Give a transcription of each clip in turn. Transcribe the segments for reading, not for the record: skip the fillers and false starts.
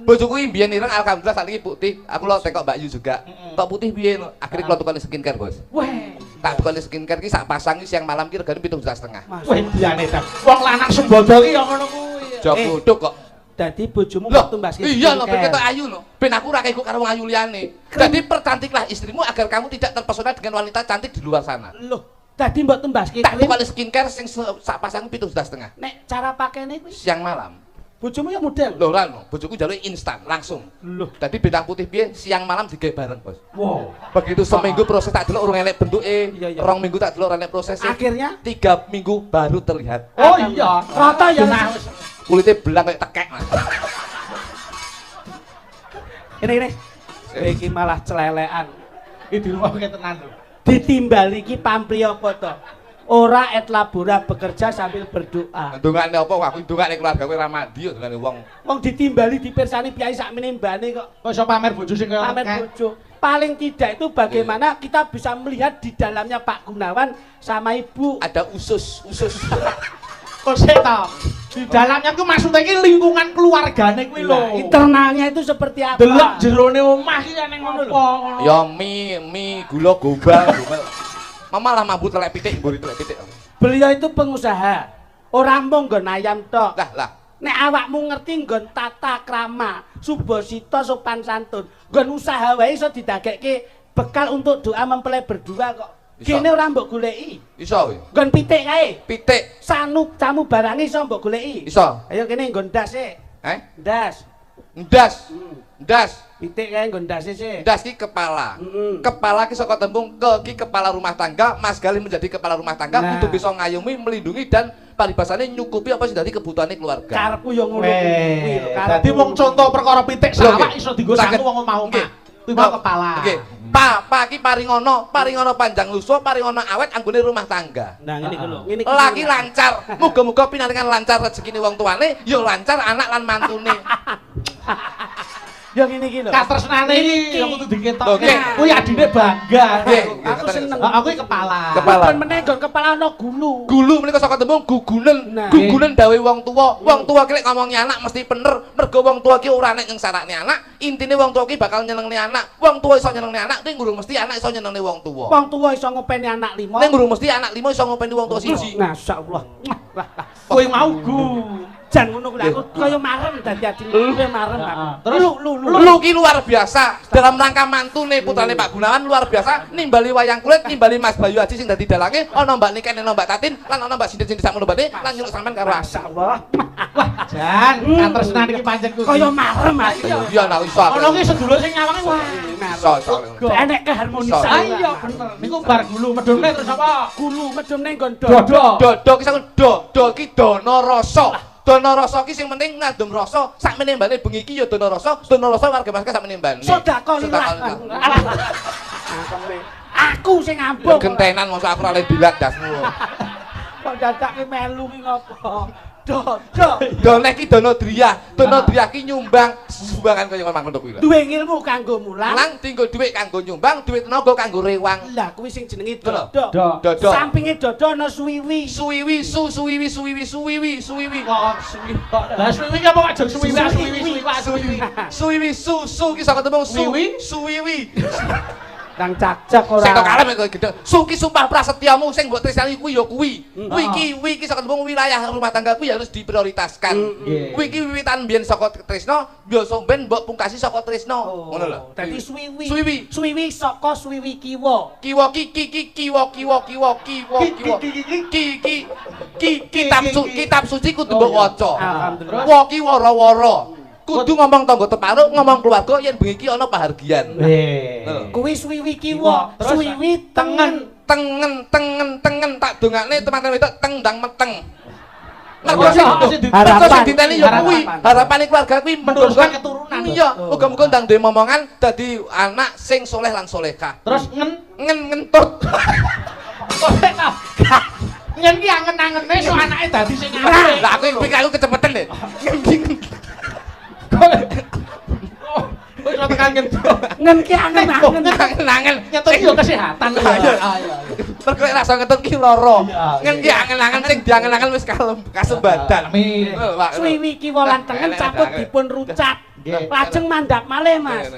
Bojoku iki mbiyen ireng alhamdulillah saiki putih. Aku lo tekok Mbak Yu juga. Tok putih piye no? Akhire kula tukoni skincare, Bos. Weh, Tak tukoni skincare ki sak pasang ki siang malam ki regane 7,5 juta. weh diane ta. Wong lanang sembodo ki ya ngono kuwi. Aja bodhok kok. Dadi bojomu kok tumbas Iya lho, ben ketok ayu lho. Ben aku ora kekuk karo wong ayu liyane. Dadi percantiklah istrimu agar kamu tidak terpesona dengan wanita cantik di luar sana. Loh, dadi mbok tembaske Tak tukoni skincare sing sak pasang 7,5 juta. nek cara pakaiane kuwi Siang malam. bojomu ya model. Lho ora no, bojoku njaluk instan langsung. Loh, Dadi bintang putih piye siang malam digawe bareng, Bos. Wow. Begitu seminggu proses tak delok urung elek bentuke, Iya, iya. 2 minggu tak delok elek prosesnya. akhirnya 3 minggu baru terlihat. Oh iya, rata ya. Nah, Kulitnya belang kayak tekek, Mas. Ini. Iki malah celelekan. iki di rumah kayak tenan lho. Ditimbal iki pamrih apa to? Ora et labora bekerja sambil berdoa. Ndongane apa aku ndongane keluarga kowe ra mandi yo ndongane wong. Wong ditimbali dipirsani piyai sakmene mbane kok Kok iso pamer bojo sing kaya pamer bojo. Paling tidak itu bagaimana kita bisa melihat di dalamnya Pak Gunawan sama Ibu. Ada usus. kok sik ta. Di dalamnya ku maksudnya iki lingkungan keluargane kuwi Nah, lho. internalnya itu seperti apa? Delok jerone omah iki ning ngono lho. Ya mie gula gombal. Mama lah mabut telek pitik, mburi telek pitik. Beliau itu pengusaha. Orang mau nggon ayam tok. Lah. Nek awakmu ngerti nggon tata krama, subosito sopan santun, nggon usaha wae iso didagekke bekal untuk doa mempelai berdua kok. Iso. Kene ora mbok goleki. Iso kowe. Nggon pitik kae. Pitik. Sanu camu barange iso mbok goleki. Iso. Ayo kene nggon ndas e. Ndas. Ndas. Pitik kae nggon ndas e. Ndas ki kepala. Kepala ki saka tembung ke ki kepala rumah tangga, Mas Galih menjadi kepala rumah tangga Nah. untuk bisa ngayomi, melindungi dan paribasane nyukupi apa sih dari kebutuhannya keluarga. Karepku yo ngono kuwi lho. Dadi wong contoh perkara pitik Lho, sawak nggih. iso dienggo Saged. satu wong omah-omah. Nggih. Timbal kepala. Nggih. Pa ki paringono panjang lusuh, paringono awet anggone rumah tangga. Nah ngene iki lho. Ngene iki. Laki lancar, muga-muga pinaringan lancar rezekine wong tuane, ya lancar anak lan mantune. Yo ngene iki lho. Katresnane iki Iki. yang kudu diketokke. Nggih. Kuwi adine bangga. Nggih. Aku seneng. Aku iki kepala. Kepala. Ben meneh nggon kepala ana gulu. Gulu menika saka tembung gugunen. Nah. Gugunen dawe wong tuwa. Wong tuwa ki lek ngomongi anak mesti bener. Mergo wong tuwa ki ora nek ngengsarane anak, intine wong tuwa ki bakal nyenengne anak. Wong tuwa iso nyenengne anak, ning gurung mesti anak iso nyenengne wong tuwa. Wong tuwa iso ngopeni anak 5. Ning gurung mesti anak 5 iso ngopeni wong tuwa siji. Masyaallah. Kowe mau gu. Jan ngono kuwi aku kaya marem dadi adine kowe marem aku. Terus Lu ki luar biasa dalam rangka mantune putrane Pak Gunawan luar biasa nimbali wayang kulit, nimbali Mas Bayu Haji sing dadi dalange, ana Mbak Niken, ana Mbak Tatin, lan ana Mbak Sindir-sindir sak ngono bane, lan nyeluk sampean karo Masyaallah. wah, Jan, katresnan iki pancen kuwi. Kaya marem aku. Iya nah iso. Ono ki sedulur sing nyawange wah. Iso. Enek keharmonisan. Iya bener. Niku bar gulu medhone terus apa? Gulu medhom ning nggon Dodo. Dodo ki sakon do ki dono rasa. Dono rasa ki sing penting ngandum rasa, sakmene mbane bengi ki ya dono rasa warga masyarakat sakmene mbane. Sedekah lillah. Aku sing Ya ngambung. gentenan mosok aku ora le dilat dasmu. Kok dadake melu ki ngopo? Dodo. Doleh ki dono driyah ki nyumbang sumbangan kaya ngono kuwi lho. Duwe ilmu kanggo mulang. Mulang tinggo dhuwit kanggo nyumbang, dhuwit tenaga kanggo rewang. Lah kuwi sing jenenge Dodo. dodo. Dodo. Sampinge dodo ana suwiwi. Suwiwi. Kok suwi. Lah suwi ki apa aja suwi suwi. Suwiwi su ki saka tembung Suwiwi? suwiwi. Kang cacak ora. Sing tok kalem kowe gedhe. Su ki sumpah prasetyamu sing mbok tresnani kuwi ya kuwi. Kuwi ki saka tembung wilayah rumah tangga kuwi harus diprioritaskan. Kuwi ki wiwitan biyen saka tresna, biasa ben mbok pungkasi saka tresna. Ngono lho. Dadi suwiwi. Suwiwi. Suwiwi saka suwiwi kiwa. Kiwa kitab suci kudu mbok waca. Alhamdulillah. Wa ki wara-wara. Kudu ngomong tangga teparuk, ngomong keluarga yen bengi iki ana pahargyan. Kuwi suwiwi kiwa, suwiwi tengen. Tengen tak dongakne teman-teman wedok tengdang meteng. Mergo sing Harapan. diteni ya kuwi, harapane keluarga kuwi meneruskan keturunan. Iya, muga-muga ndang duwe momongan dadi anak sing soleh lan solehah. Terus ngentut. Ngen ki angen-angene so anake dadi sing Lah aku pikir aku kecepeten lho. Wis tekan ngentut. Ngen ki angen-angen. Nangen. Nyentuh yo kesehatan. Iya. Mergo nek rasa ngetut ki lara. Iya, Ngen ki angen-angen sing diangen-angen wis kasembadan. Amin. Suwiwi kiwa lan tengen sampun dipun rucat. Nggih. Lajeng mandhap malih, Mas.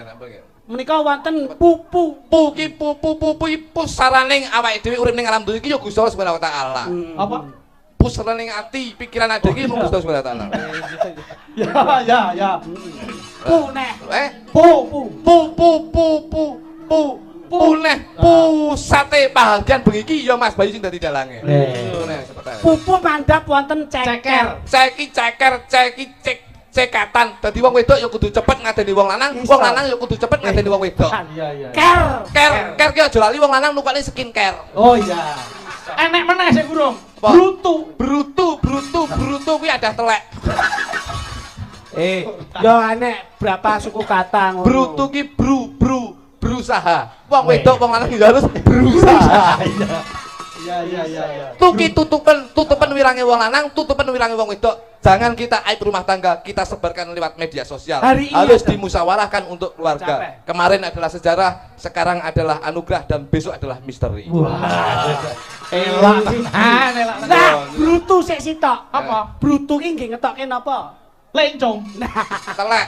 Menika wonten pupu. Pupu pusaraning awake dhewe urip ning alam dunya iki ya Gusti Allah Subhanahu wa taala. Apa? Pusaraning ati, pikiran ade iki mung Gusti Allah Subhanahu wa taala. Ya. Pu neh. Puneh pusate bahagian bengi iki ya Mas Bayu sing dadi dalange. Pupu mandhap wonten ceker. Cekatan. Dadi wong wedok ya kudu cepet ngadeni wong lanang, wong lanang ya kudu cepet ngadeni wong wedok. Iya. Ker ki aja lali wong lanang nukane skincare. Oh iya. Enek meneh sing burung. Apa? Brutu. Kuwi ada telek. Yo enek berapa suku kata ngono. Brutu ki berusaha. Wong wedok wong lanang ya harus berusaha. Iya. Tuki tutupan wirange wong lanang, tutupan wirange wong wedok. Jangan kita aib rumah tangga, kita sebarkan lewat media sosial. Harus dimusyawarahkan untuk keluarga. Kemarin adalah sejarah, sekarang adalah anugerah dan besok adalah misteri. Elak. Nah, brutu sik sitok. Apa? Brutu ki nggih ngetokke napa? Lencong. Telek.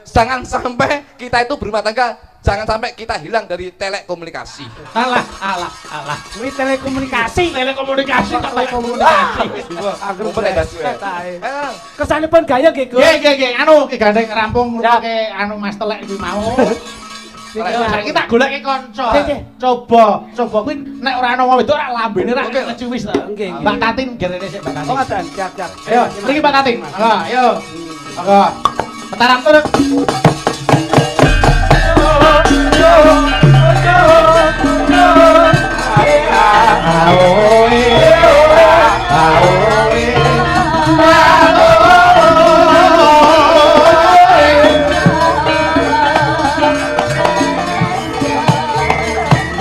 Jangan sampai kita itu berumah tangga, jangan sampai kita hilang dari telekomunikasi. Alah. Kuwi telekomunikasi. Telekomunikasi. Aku komunikasi. Kesanipun gaya nggih, Gus. Nggih. Anu ki gandeng rampung ke anu Mas Telek iki mau. Saiki tak goleki kanca. Coba kuwi nek ora ana wong wedok ora lambene ora ngeciwis ta. Nggih. Mbak Tatin gerene sik Mbak Tatin. Oh, ngoten. Siap. Ayo, mriki Mbak Tatin. Ayo. Monggo. Petaram turun.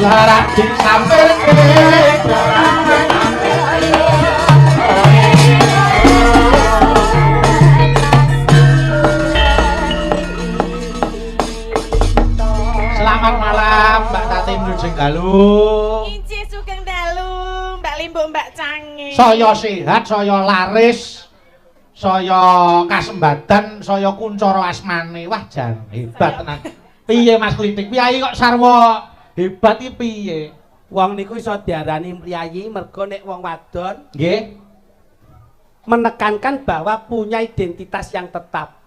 Larak disampirke Selamat malam Mbak Tatin Nujeng Dalu. Inci Sugeng Dalu, Mbak Limbo, Mbak Cange. Saya sehat, saya laris, saya kasembadan, saya kuncara asmane. Wah jan hebat tenan. Piye Mas Klitik? Piye kok sarwa hebat iki piye? Wong niku iso diarani mriyayi mergo nek wong wadon Nggih. menekankan bahwa punya identitas yang tetap.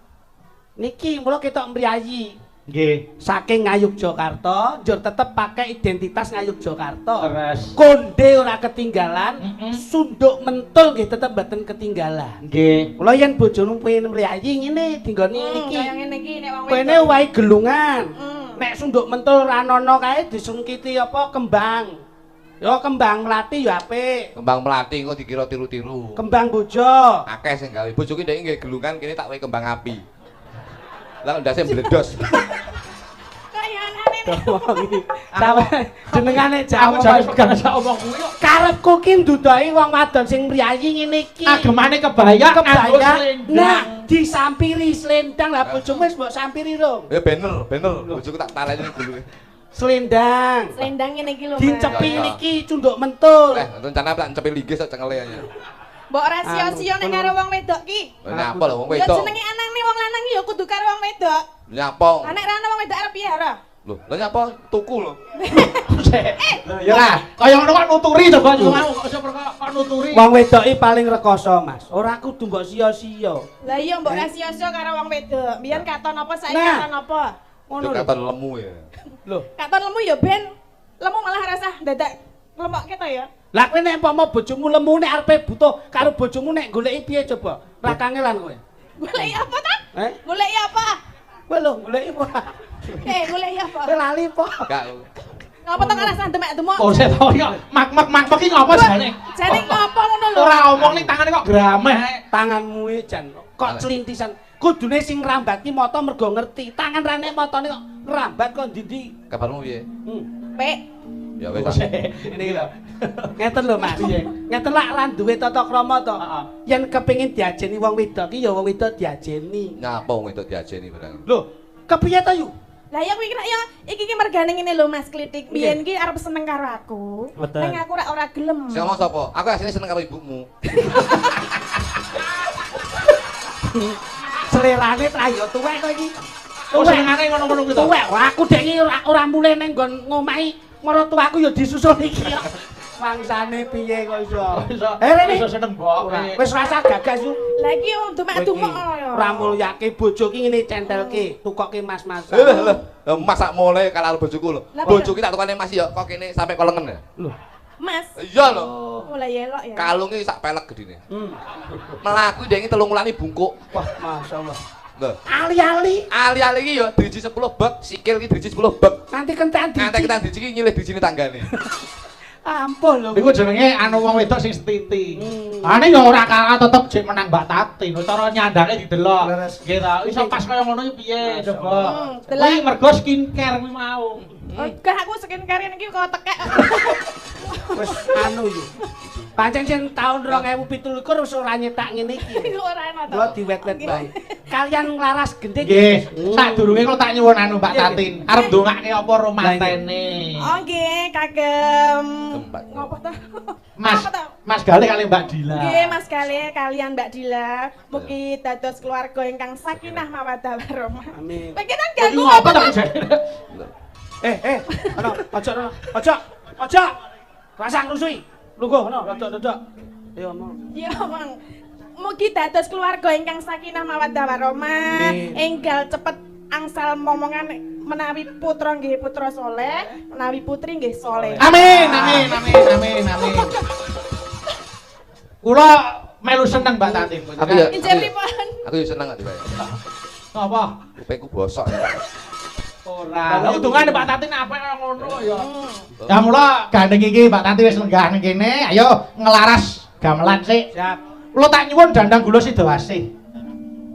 Niki mulo ketok mriyayi. Nggih. Saking Ngayogyakarta, njur tetep pakai identitas Ngayogyakarta. Terus Konde ora ketinggalan, sunduk mentul nggih tetep mboten ketinggalan. nggih. Kula yen bojone pengen mriyayi ngene dinggoni niki. Kaya ngene iki nek wong Kene wae gelungan. Nek sunduk mentul ra ana kae disungkiti apa kembang. Ya kembang melati ya apik. Kembang melati kok dikira tiru-tiru. Kembang bojo. Akeh sing gawe. Bojoku ndek nggih gelungan kene tak wae kembang api. Lah ndase mbledos. kaya anane nek. Sampe jenengane Aku Jawa. jare pegang sak omong kuwi kok. Karepku ki ndudohi wong wadon sing mriyayi ngene iki. Agemane kebaya nganggo selendang. Nah, disampiri selendang lah bojomu wis mbok sampiri rong. Ya bener. Bojoku tak taleni dulu. Selendang. Selendang ngene iki lho. Dicepi Iya. niki cunduk mentul. Rencana tak cepil linggis sak cengele aja. Mbok rasio-sio nek karo wong wedok ki. Nyapa lho wong Ya wedok. jenenge anane wong lanang ya kudu karo wong wedok. Nyapa. Lah nek ra ana wong wedok arep piye ora? Lho, lha nyapa tuku lho. Ya lah, kaya ngono kok nuturi coba mau kok nuturi. Wong wedok iki paling rekoso, Mas. Ora kudu mbok sia-sia. Lah iya mbok rasio-sio karo wong wedok. Biyen katon apa saiki Nah. katon apa? Ngono Itu lho. katon lemu ya. Lho, Katon lemu ya ben lemu malah rasah dadak lemok kita ya. lah kowe nek umpama bojomu lemu nek arepe butuh karo bojomu nek goleki piye coba? Ra kangelan kowe. Goleki apa ta? Eh? Goleki apa? Kowe lho goleki apa? Goleki apa? Kowe lali apa? Gak. Ngapa to rasah demek-demok? Oh, saya tahu ya. Mak iki ngopo jane? Jane ngopo ngono lho? Ora omong ning tangane kok grameh. Tanganmu e jan kok celintisan. Kudune sing ngrambat ki mata mergo ngerti. Tangan rane matane kok ngrambat kok ndi-ndi. Kabarmu piye? Pek. Ya wis. Ini lho. Ngeten lho Mas. Ngeten lak ra duwe tata krama to. Yen kepengin diajeni wong wedok ki ya wong wedok diajeni. Nyapa wong wedok diajeni barang. Lho, kepiye to yu? Lah ya kuwi kira ya iki mergane ngene lho Mas Klitik. Biyen ki arep seneng karo aku. Betul. Ning aku ora gelem. Sing ngomong sapa? Aku asline seneng karo ibumu. Selerane tra yo tuwek kok iki. Oh senengane ngono-ngono kuwi to. Tuwek, aku dek iki ora mulih ning nggon ngomahi maratuwaku yo disusul iki yo. Mangsane piye kok iso? Rene Iso seneng mbok. wis rasa gagas yo. Lah iki dumek-dumek ngono ya. Ora mulyake bojo ki ngene centelke, tukoke mas-mas. Lho, masak mole kalau bojoku lho. Lah, Bojoku tak tukane Mas ya kok kene sampe kolengen ya. Lho. Mas. Iya lho. Oh lah ya elok ya. Kalung iki sak pelek gedine. Hmm. Melaku dhek iki 3 wulane bungkuk. Wah, masyaallah. Lho, Ali-ali ali-ali iki ya driji 10 bek, sikil iki driji 10 bek. nanti kentekan Ngantek diji. kita driji iki nyilih drijine tanggane. Ampun lho. Iku jenenge anu wong wedok sing setiti. Ane ya ora kalah tetep jek menang Mbak Tati. Lho cara nyandange didelok. Leres. Nggih ta. Iso pas kaya ngono iki piye coba. delok. Kuwi mergo skincare kuwi mau. Enggak aku skincare iki kok tekek. Wis anu yo. Pancen sing taun 2017 wis ora nyetak ngene iki. Ora enak to. Kula diwet-wet bae. Kalian laras gending. Nggih, sadurunge kula tak nyuwun anu Mbak Tatin. Arep ndongake apa romantene. Oh nggih, kagem. Gempak. Ngopo to? Mas Apa to? Mas Gale kali Mbak Dila. Nggih, Mas Gale kalian Mbak Dila, mugi dados keluarga ingkang sakinah mawaddah warahmah. Amin. Pengenan Iki ganggu ngopo to jane? Ono, ojo. Rasa ngrusui. Lungguh ono, rodok-rodok. Ayo ono. Ya, Mang. Mugi dados keluarga ingkang sakinah mawaddah warahmah, Amin. enggal cepet angsal momongan menawi putra nggih putra soleh, menawi putri nggih soleh. Amin. Kula melu seneng Mbak Tatin. Aku ya. Injih pripun? Aku yo seneng kok dibayar. Apa? Kupingku bosok. Ora. Lah undungane Mbak Tatin apa kaya ngono ya. Ya mula gandeng iki Mbak Tati wis lenggah ning kene. Ayo ngelaras gamelan sik. Siap. Kula tak nyuwun dandang gula Sidowasih.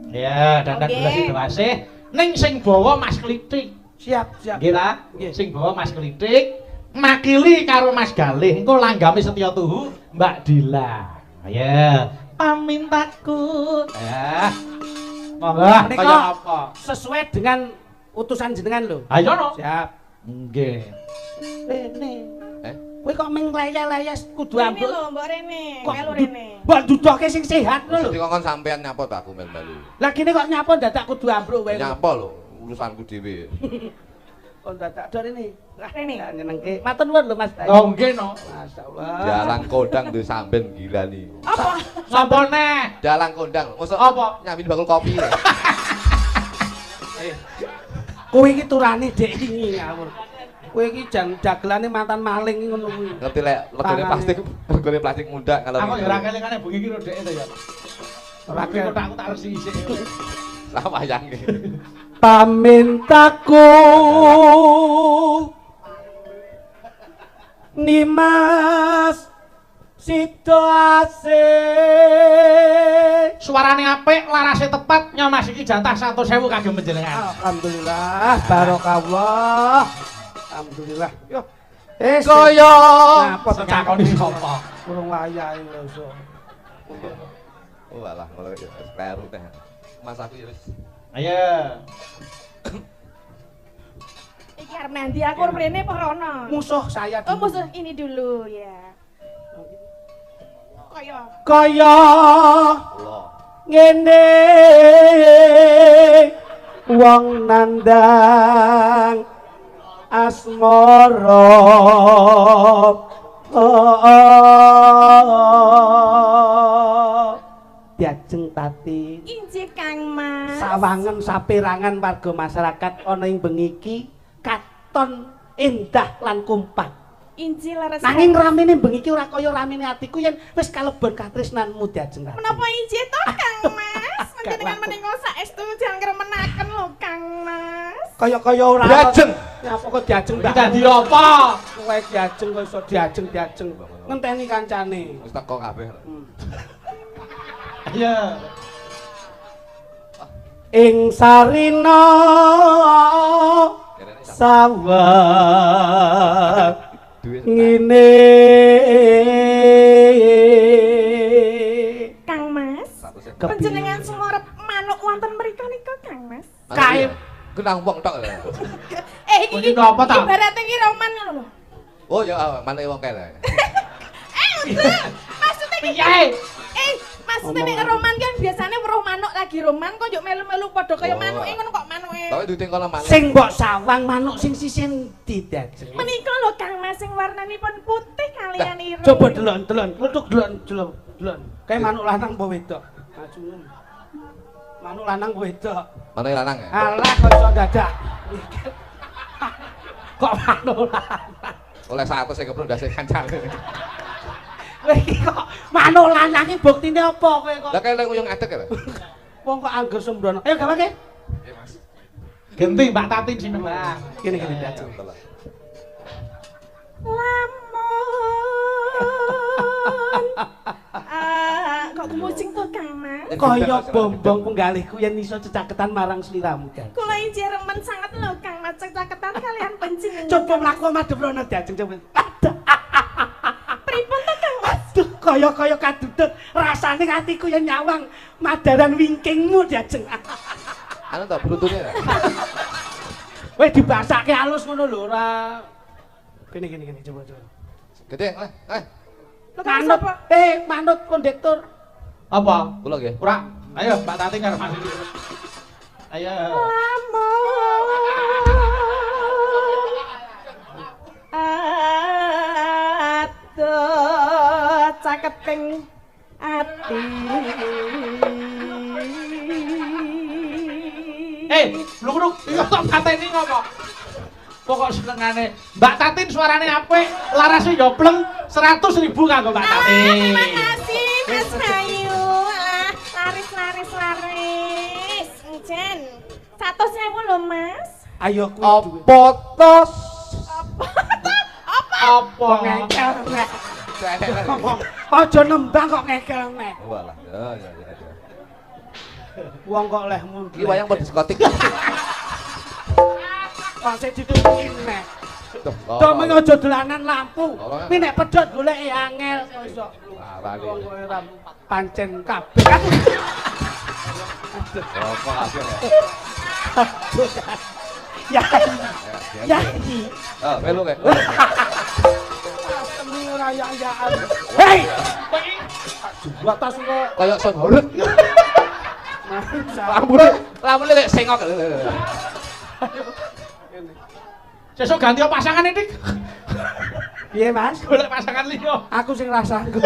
Ya, dandang Oke. gula Sidowasih. Ning sing bawa Mas Klitik. Siap. Nggih ta? Nggih. Sing bawa Mas Klitik makili karo Mas Galih. Engko langgame setya tuhu Mbak Dila. Ya, pamintaku. Ya. Monggo Menika kaya apa? sesuai dengan utusan jenengan lho. Ayo no. Siap. Nggih. Rene. Eh? Kowe kok meng layas kudu Rene ambruk. lho, Mbok Rene, Kok melu Rene. Mbok dudoke sing sehat lho. Dadi kongkon sampean nyapa ta aku melu-melu. Lah kene kok nyapa dadak kudu ambruk wae. Nyapa lho urusanku dhewe. Kon dadak do rene. Lah Rene. nyenengke. Matur nuwun lho Mas. Oh nggih no. Masyaallah. Dalang kondang duwe samben gila nih. Apa? Sapa neh? Dalang kondang, mosok Apa? nyambin bakul kopi. Kowe iki turane dek iki ngawur. Kowe iki jan dagelane mantan maling iki ngono kuwi. Ngerti lek regane plastik muda kalau Aku ya ora kelingane bengi iki rodeke to ya. Ora Tapi kok aku tak resi isik. lah wayange. Pamintaku Nimas Sidowasih. Suarane apik, larase tepat, nyomas iki jatah 100.000 kagem panjenengan. Alhamdulillah, barokah. Alhamdulillah. Yo. Kaya Napa to Ngakoni sapa? kurang wayahe lho so. oh alah kalau kleru teh. Mas aku ya wis. Ayo. Iki arep nanti aku arep Rene apa rono? Musuh saya Oh, dulu. musuh ini dulu ya. Kaya Kaya Allah. ngene wong nandang asmara diajeng Tati injih Kang Mas. sawangen saperangan warga masyarakat ana ing bengi iki katon endah lan kompak. Injih leres. Nanging ramene bengi iki ora kaya ramene atiku yen wis kalebur katresnanmu diajeng Tati. Menapa injih to Kang Mas? Gak Panjenengan laku. menika saestu jangan ngremenaken lho Kang Mas. Kaya ora Diajeng. Ya apa kok diajeng Iki dadi apa? Kowe diajeng kok iso diajeng. Ngenteni kancane. Wis teko kabeh. Ayo. Ing sarina sawah Duwe ngene Kang Mas. Panjenengan semua arep manuk wonten mriku nika Kang Mas. kae Genang wong tok. Iki apa ta? Ibaratnya iki roman ngono lho. Oh ya maneh wong kele. Maksudnya iki Piye? maksudnya nek roman kan biasanya weruh manuk lagi roman kok yo melu-melu padha kaya manuke ngono kok manuke. Tapi duting kono maneh. Sing mbok sawang manuk sing sisih ndi Dajeng? Menika lho Kang Mas sing warnanipun putih kalian ireng. Coba delon, kluthuk delon. Kayak manuk lanang apa wedok? Maju. Manuk lanang apa wedok? Maneh lanang ya? Alah kok iso dadak. Kok manuk lanang? Oleh 100 sing keprung ndase kancane. Kowe iki kok manuk lanang iki buktine apa kowe kok? Lah kene uyung adek ya. Wong kok angger sembrono. Ayo gawake. Nggih, Mas. Genti Mbak Tatin sini Mbak. Gini Dajeng. Lamun kok kumusing to Kang Mas? Kaya bombong penggalihku yen iso cecaketan marang sliramu Dajeng. Kula injih remen sangat lho Kang Mas caketan kalian panjenengan. Coba mlaku madhep rono Dajeng coba. Pripun to Kang Mas? Aduh, kaya kadudut rasane atiku yen nyawang madaran wingkingmu Dajeng. Anu to brutune. Weh dibasake halus ngono lho ora. Gini coba. Gede, Lho Kang Manut, sapa? manut kondektur. Apa? kula nggih. Ora. Ayo Mbak Tatin karo Mas. Ayo. Aduh, caketing ati. Lho, iki kok pateni ngopo? Pokok senengane Mbak Tatin suarane apik, larase yo pleng 100.000 kanggo Mbak Tatin. Terima kasih Mas Bayu. Laris. Encen. 100.000 lho, Mas. Ayo kuwi duwe. Apa tos? Apa? Ngekel nek. Aja nembang kok ngekel nek. Walah, ya. Wong kok leh mun. Iki wayang apa diskotik? Pasik ditutuki nek. Tuh, Tok mung aja dolanan lampu. Tolong. Kuwi nek pedhot goleki angel kok iso. Parane. Wong kowe ora pancen kabeh. Oh, kok kabeh Ya. ya. Ya. Oh, melu kae. Temi ora ya-yaan. Hei! Dua tas kok. Kayak son horut. Lamune lek sengok. Sesuk ganti pasangan iki. Piye, Mas? Golek pasangan liya. Aku sing rasanggo.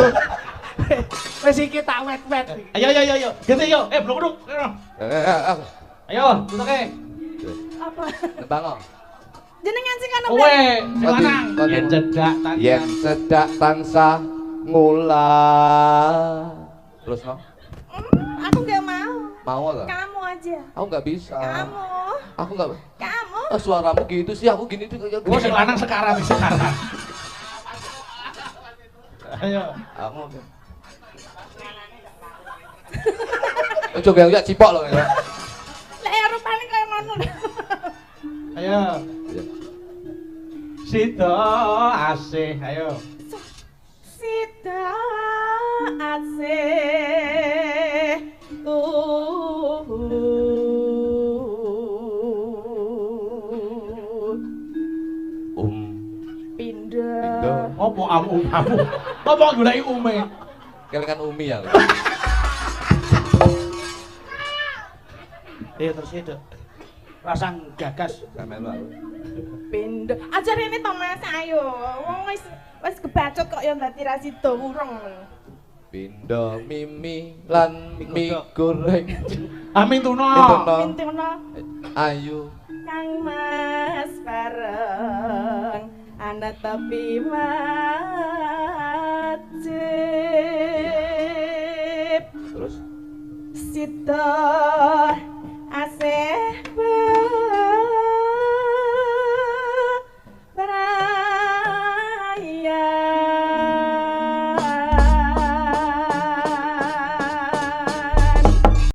Wis iki tak wet-wet iki. Ayo. Ganti yo. Blok-blok. Ayo, tutuke. Apa? Nembang. Jenengan sing ana Kowe, sing lanang. Kon- Yen cedak tansah. Yen sedak tansah ngulah. Terus no? Aku nggak mau. Mau enggak? Kamu aja. Aku enggak bisa. Kamu. Aku enggak. Kamu. Suaramu gitu sih, aku gini tuh kayak Gua sing lanang sekarang. Ayo. Aku. Ojo gak cipok loh ya. Lah rupane kaya ngono. Ayo. Sida asih, ayo. Sita asih pindah. Apa amu? Apa goleki ume? Kelingan Umi ya. Terus itu. Rasang gagas. Kamelu aku. Pindah. Ajar ini to Mas, ayo. Wong wis kebacut kok ya dadi ra sida urung. Pindo mimi lan mie goreng. Amin tuno. Pintuno Ayu. Kang Mas bareng ana tepi majib Terus sita